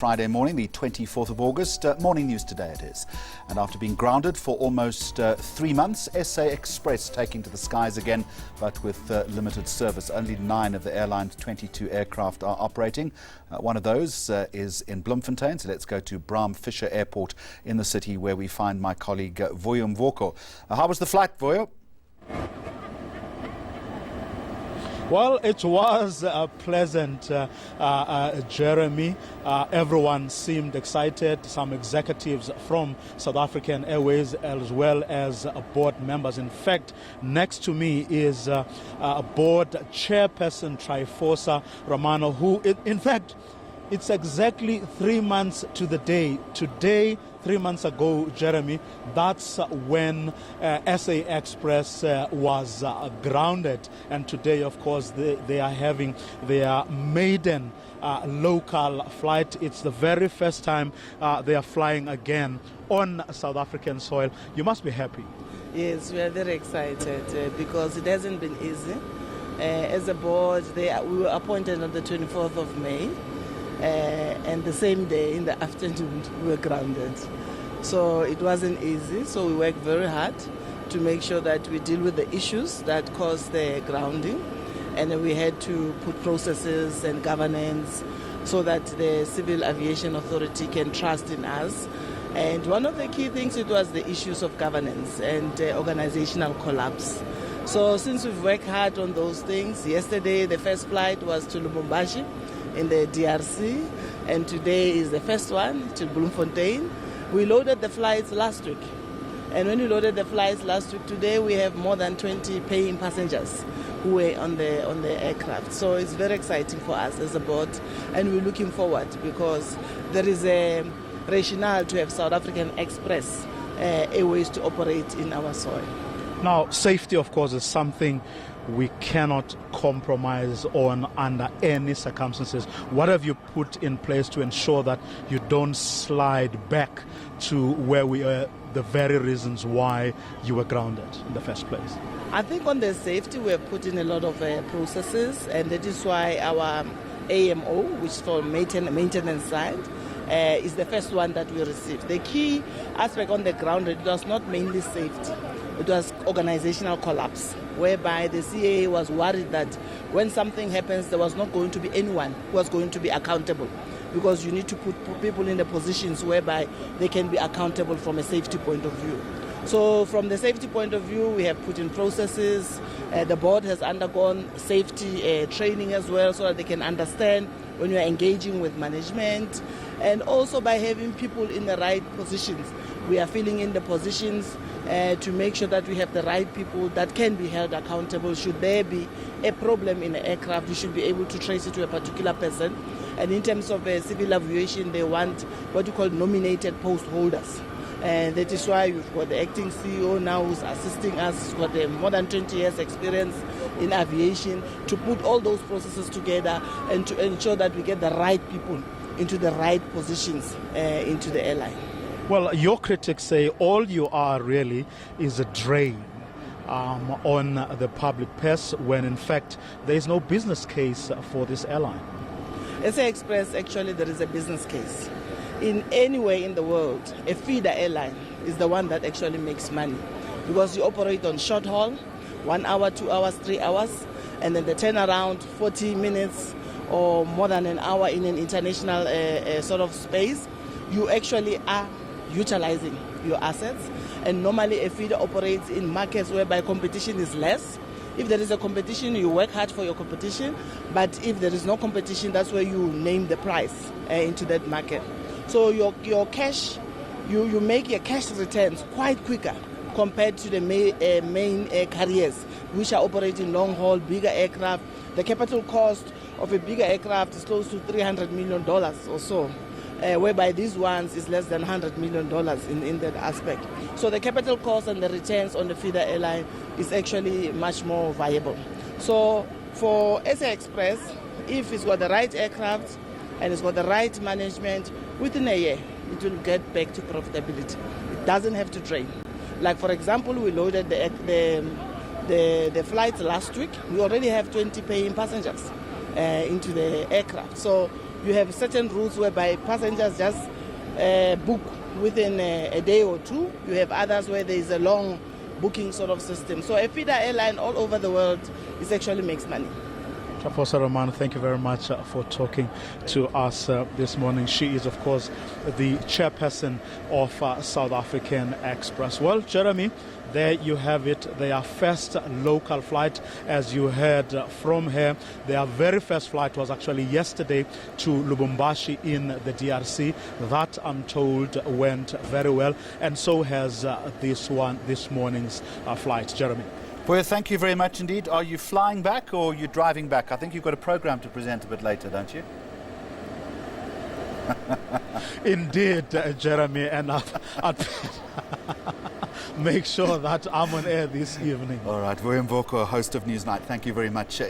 Friday morning, the 24th of August. Morning news today it is. And after being grounded for almost 3 months, SA Express taking to the skies again, but with limited service. Only 9 of the airline's 22 aircraft are operating. One of those is in Bloemfontein. So let's go to Bram Fisher Airport in the city, where we find my colleague Vuyo Mvoko. How was the flight, Vuyo? Well, it was pleasant, Jeremy. Everyone seemed excited. Some executives from South African Airways, as well as board members. In fact, next to me is board chairperson Triforsa Romano, who, in fact, it's exactly 3 months to the day. Today, 3 months ago, Jeremy, that's when SA Express was grounded. And today, of course, they are having their maiden local flight. It's the very first time they are flying again on South African soil. You must be happy. Yes, we are very excited because it hasn't been easy. As a board, we were appointed on the 24th of May. And the same day in the afternoon we were grounded. So it wasn't easy, so we worked very hard to make sure that we deal with the issues that caused the grounding, and we had to put processes and governance so that the Civil Aviation Authority can trust in us. And one of the key things, it was the issues of governance and organizational collapse. So since we've worked hard on those things, yesterday the first flight was to Lubumbashi in the DRC, and today is the first one to Bloemfontein. We loaded the flights last week, and when we loaded the flights last week, today we have more than 20 paying passengers who were on the aircraft. So it's very exciting for us as a board, and we're looking forward because there is a rationale to have South African Express Airways to operate in our soil. Now, safety, of course, is something we cannot compromise on under any circumstances. What have you put in place to ensure that you don't slide back to where we are, the very reasons why you were grounded in the first place? I think on the safety, we have put in a lot of processes, and that is why our AMO, which is for maintenance side, is the first one that we received. The key aspect on the ground, it was not mainly safety. It was organizational collapse, whereby the CAA was worried that when something happens, there was not going to be anyone who was going to be accountable, because you need to put people in the positions whereby they can be accountable from a safety point of view. So from the safety point of view, we have put in processes. The board has undergone safety training as well, so that they can understand when you're engaging with management. And also by having people in the right positions. We are filling in the positions to make sure that we have the right people that can be held accountable. Should there be a problem in the aircraft, you should be able to trace it to a particular person. And in terms of civil aviation, they want what you call nominated post holders. And that is why we've got the acting CEO now who's assisting us. He's got more than 20 years experience in aviation to put all those processes together and to ensure that we get the right people into the right positions into the airline. Well, your critics say all you are really is a drain on the public purse, when in fact there is no business case for this airline. SA Express, actually there is a business case. In anywhere in the world, a feeder airline is the one that actually makes money, because you operate on short haul, 1 hour, 2 hours, 3 hours, and then the turnaround 40 minutes or more than an hour in an international sort of space. You actually are utilizing your assets, and normally a feeder operates in markets whereby competition is less. If there is a competition, you work hard for your competition, but if there is no competition, that's where you name the price into that market. So your cash, you make your cash returns quite quicker compared to the main carriers, which are operating long haul, bigger aircraft. The capital cost of a bigger aircraft is close to $300 million or so, whereby these ones is less than $100 million in that aspect. So the capital cost and the returns on the feeder airline is actually much more viable. So for SA Express, if it's got the right aircraft and it's got the right management, within a year it will get back to profitability. It doesn't have to drain. Like for example, we loaded the flights last week. We already have 20 paying passengers into the aircraft. So You have certain routes whereby passengers just book within a day or two. You have others where there is a long booking sort of system. So a feeder airline all over the world is actually makes money. Chafosa Roman, thank you very much for talking to us this morning. She is, of course, the chairperson of South African Express. Well, Jeremy, there you have it. Their first local flight, as you heard from her. Their very first flight was actually yesterday to Lubumbashi in the DRC. That, I'm told, went very well. And so has this morning's flight. Jeremy. Well, thank you very much indeed. Are you flying back or are you driving back? I think you've got a program to present a bit later, don't you? Indeed, Jeremy, and I'll make sure that I'm on air this evening. All right, Vuyo Mvoko, host of Newsnight, thank you very much.